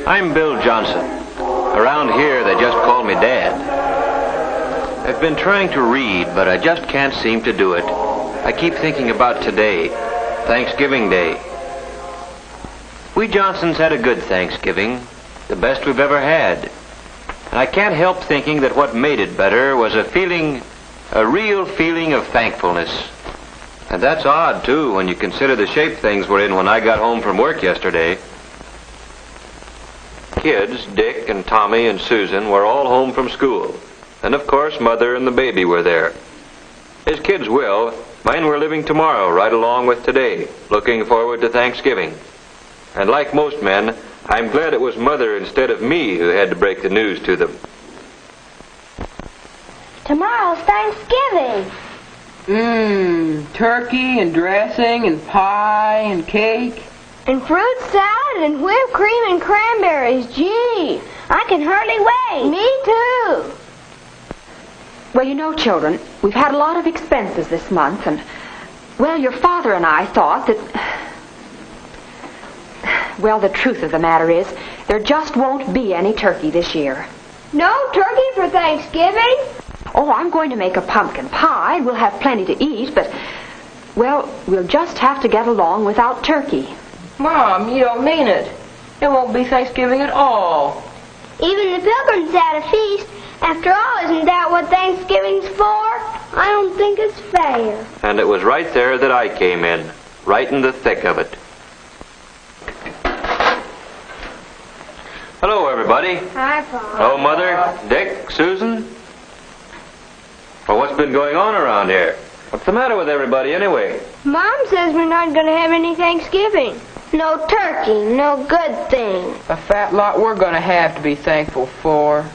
I'm Bill Johnson. Around here, they just call me Dad. I've been trying to read, but I just can't seem to do it. I keep thinking about today, Thanksgiving Day. We Johnsons had a good Thanksgiving, the best we've ever had. And I can't help thinking that what made it better was a real feeling of thankfulness. And that's odd, too, when you consider the shape things were in when I got home from work yesterday. Kids, Dick and Tommy and Susan, were all home from school. And of course, Mother and the baby were there. As kids will, mine were living tomorrow right along with today, looking forward to Thanksgiving. And like most men, I'm glad it was Mother instead of me who had to break the news to them. Tomorrow's Thanksgiving. Turkey and dressing and pie and cake. And fruit salad and whipped cream and cranberries. Gee, I can hardly wait. Me too. Well, you know, children, we've had a lot of expenses this month, and, well, your father and I thought that... Well, the truth of the matter is, there just won't be any turkey this year. No turkey for Thanksgiving? Oh, I'm going to make a pumpkin pie. We'll have plenty to eat, but, well, we'll just have to get along without turkey. Mom, you don't mean it. It won't be Thanksgiving at all. Even the Pilgrims had a feast. After all, isn't that what Thanksgiving's for? I don't think it's fair. And it was right there that I came in, right in the thick of it. Hello, everybody. Hi, Paul. Hello, Mother, Dick, Susan. Well, what's been going on around here? What's the matter with everybody, anyway? Mom says we're not going to have any Thanksgiving. No turkey, no good thing. A fat lot we're going to have to be thankful for.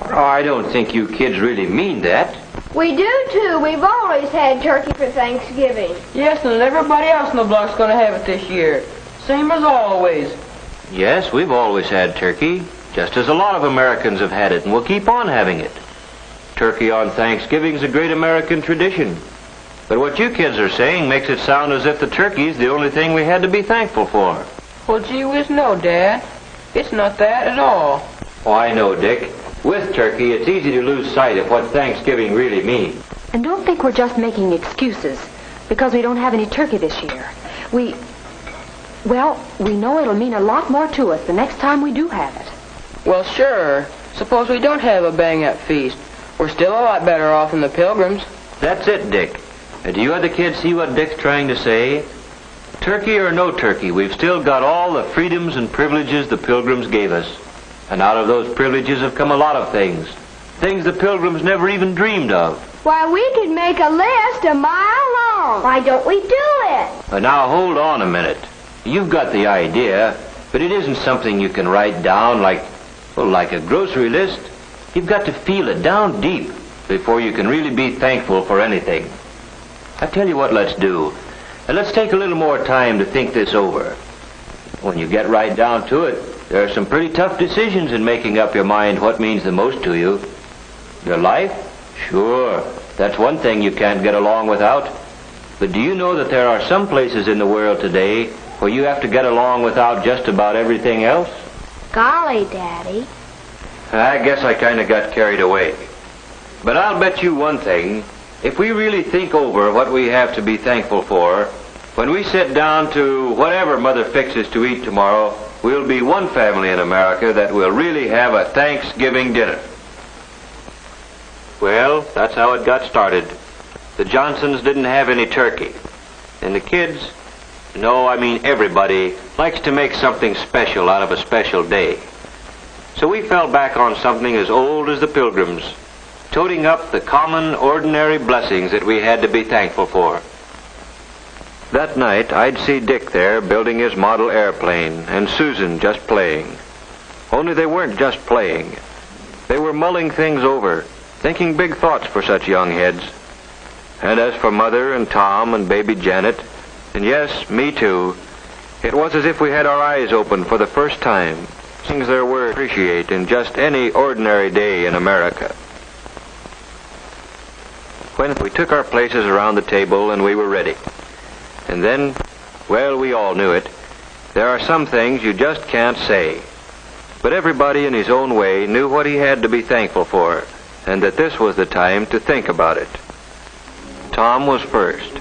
Oh, I don't think you kids really mean that. We do, too. We've always had turkey for Thanksgiving. Yes, and everybody else in the block's going to have it this year. Same as always. Yes, we've always had turkey, just as a lot of Americans have had it, and we'll keep on having it. Turkey on Thanksgiving's a great American tradition. But what you kids are saying makes it sound as if the turkey's the only thing we had to be thankful for. Well, gee whiz, no, Dad. It's not that at all. Oh, I know, Dick. With turkey, it's easy to lose sight of what Thanksgiving really means. And don't think we're just making excuses because we don't have any turkey this year. We know it'll mean a lot more to us the next time we do have it. Well, sure. Suppose we don't have a bang-up feast. We're still a lot better off than the Pilgrims. That's it, Dick. Do you other kids see what Dick's trying to say? Turkey or no turkey, we've still got all the freedoms and privileges the Pilgrims gave us. And out of those privileges have come a lot of things. Things the Pilgrims never even dreamed of. Why, we could make a list a mile long. Why don't we do it? Now, hold on a minute. You've got the idea, but it isn't something you can write down like a grocery list. You've got to feel it down deep before you can really be thankful for anything. I tell you what let's do. Let's take a little more time to think this over. When you get right down to it, there are some pretty tough decisions in making up your mind what means the most to you. Your life? Sure, that's one thing you can't get along without. But do you know that there are some places in the world today where you have to get along without just about everything else? Golly, Daddy. I guess I kind of got carried away. But I'll bet you one thing. If we really think over what we have to be thankful for, when we sit down to whatever Mother fixes to eat tomorrow, we'll be one family in America that will really have a Thanksgiving dinner. Well, that's how it got started. The Johnsons didn't have any turkey. And the kids, no, I mean everybody, likes to make something special out of a special day. So we fell back on something as old as the Pilgrims, toting up the common, ordinary blessings that we had to be thankful for. That night, I'd see Dick there building his model airplane, and Susan just playing. Only they weren't just playing. They were mulling things over, thinking big thoughts for such young heads. And as for Mother and Tom and baby Janet, and yes, me too, it was as if we had our eyes open for the first time. Things there were to appreciate in just any ordinary day in America. When we took our places around the table and we were ready. And then, well, we all knew it. There are some things you just can't say. But everybody in his own way knew what he had to be thankful for, and that this was the time to think about it. Tom was first.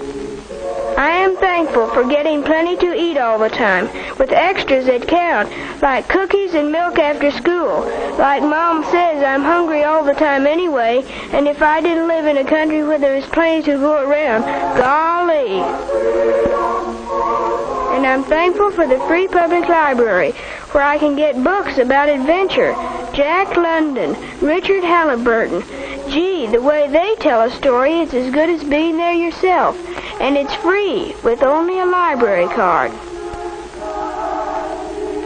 I am thankful for getting plenty to eat all the time, with extras that count, like cookies and milk after school. Like Mom says, I'm hungry all the time anyway, and if I didn't live in a country where there was plenty to go around, golly. And I'm thankful for the free public library, where I can get books about adventure. Jack London, Richard Halliburton. Gee, the way they tell a story is as good as being there yourself. And it's free, with only a library card.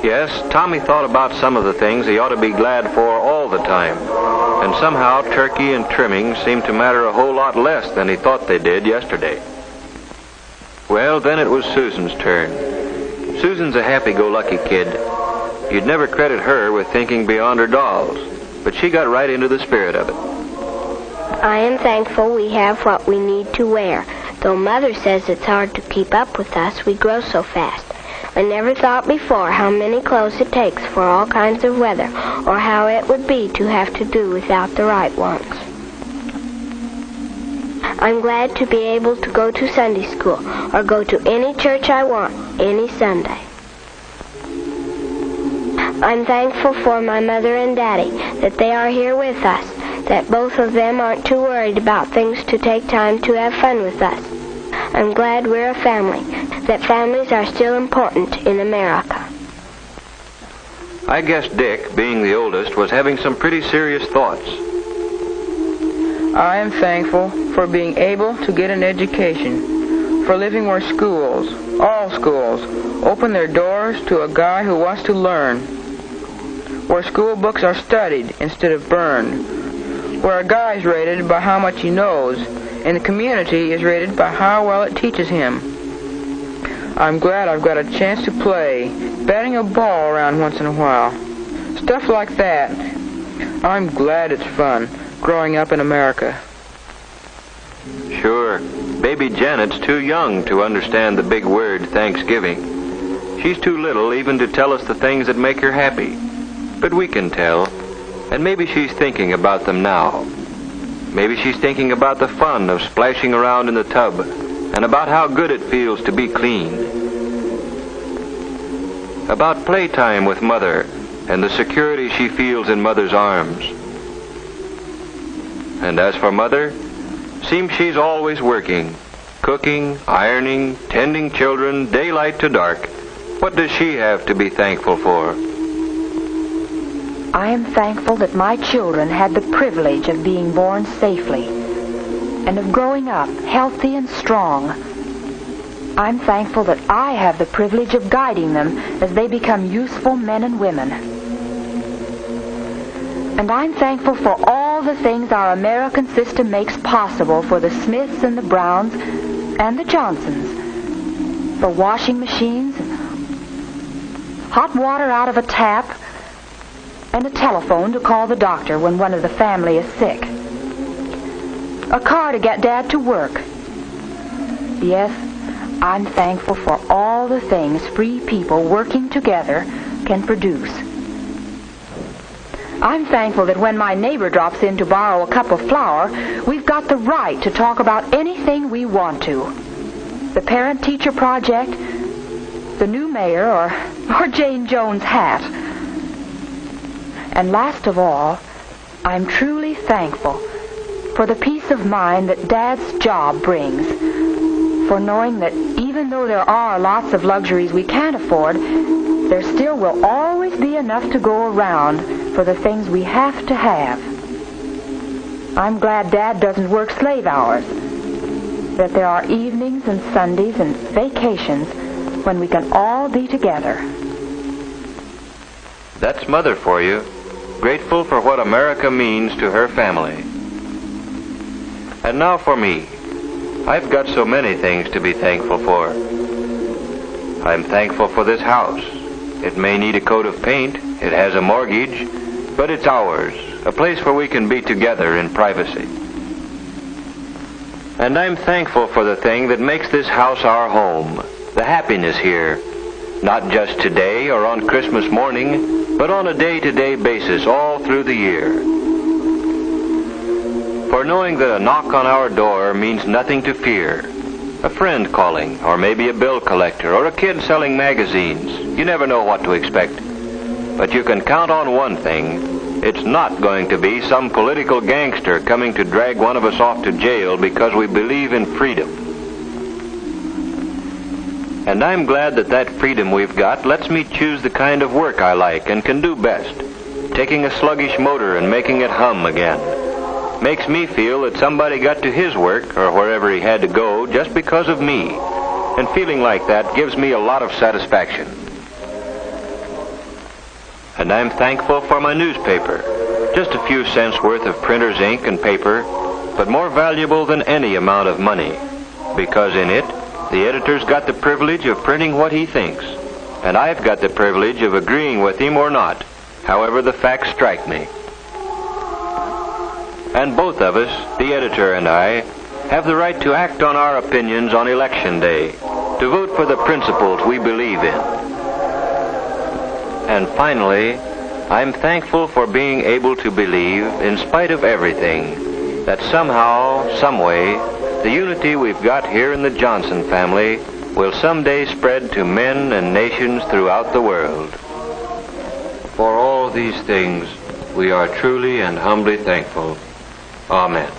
Yes, Tommy thought about some of the things he ought to be glad for all the time. And somehow turkey and trimming seemed to matter a whole lot less than he thought they did yesterday. Well, then it was Susan's turn. Susan's a happy-go-lucky kid. You'd never credit her with thinking beyond her dolls, but she got right into the spirit of it. I am thankful we have what we need to wear. Though Mother says it's hard to keep up with us, we grow so fast. I never thought before how many clothes it takes for all kinds of weather, or how it would be to have to do without the right ones. I'm glad to be able to go to Sunday school, or go to any church I want, any Sunday. I'm thankful for my Mother and Daddy, that they are here with us, that both of them aren't too worried about things to take time to have fun with us. I'm glad we're a family, that families are still important in America. I guess Dick, being the oldest, was having some pretty serious thoughts. I am thankful for being able to get an education, for living where schools, all schools, open their doors to a guy who wants to learn, where school books are studied instead of burned, where a guy is rated by how much he knows, and the community is rated by how well it teaches him. I'm glad I've got a chance to play, batting a ball around once in a while. Stuff like that. I'm glad it's fun, growing up in America. Sure, baby Janet's too young to understand the big word Thanksgiving. She's too little even to tell us the things that make her happy. But we can tell. And maybe she's thinking about them now. Maybe she's thinking about the fun of splashing around in the tub and about how good it feels to be clean. About playtime with Mother and the security she feels in Mother's arms. And as for Mother, seems she's always working, cooking, ironing, tending children, daylight to dark. What does she have to be thankful for? I am thankful that my children had the privilege of being born safely and of growing up healthy and strong. I'm thankful that I have the privilege of guiding them as they become useful men and women. And I'm thankful for all the things our American system makes possible for the Smiths and the Browns and the Johnsons. For washing machines, hot water out of a tap, and a telephone to call the doctor when one of the family is sick. A car to get Dad to work. Yes, I'm thankful for all the things free people working together can produce. I'm thankful that when my neighbor drops in to borrow a cup of flour, we've got the right to talk about anything we want to. The parent-teacher project, the new mayor, or Jane Jones' hat. And last of all, I'm truly thankful for the peace of mind that Dad's job brings, for knowing that even though there are lots of luxuries we can't afford, there still will always be enough to go around for the things we have to have. I'm glad Dad doesn't work slave hours, that there are evenings and Sundays and vacations when we can all be together. That's Mother for you, grateful for what America means to her family. And now for me. I've got so many things to be thankful for. I'm thankful for this house. It may need a coat of paint, it has a mortgage, but it's ours, a place where we can be together in privacy. And I'm thankful for the thing that makes this house our home, the happiness here, Not just today or on Christmas morning, but on a day-to-day basis all through the year. For knowing that a knock on our door means nothing to fear. A friend calling, or maybe a bill collector, or a kid selling magazines. You never know what to expect. But you can count on one thing. It's not going to be some political gangster coming to drag one of us off to jail because we believe in freedom. And I'm glad that that freedom we've got lets me choose the kind of work I like and can do best. Taking a sluggish motor and making it hum again. Makes me feel that somebody got to his work, or wherever he had to go, just because of me. And feeling like that gives me a lot of satisfaction. And I'm thankful for my newspaper. Just a few cents worth of printer's ink and paper, but more valuable than any amount of money. Because in it, the editor's got the privilege of printing what he thinks. And I've got the privilege of agreeing with him or not, however the facts strike me. And both of us, the editor and I, have the right to act on our opinions on Election Day, to vote for the principles we believe in. And finally, I'm thankful for being able to believe, in spite of everything, that somehow, someway, the unity we've got here in the Johnson family will someday spread to men and nations throughout the world. For all these things, we are truly and humbly thankful. Amen.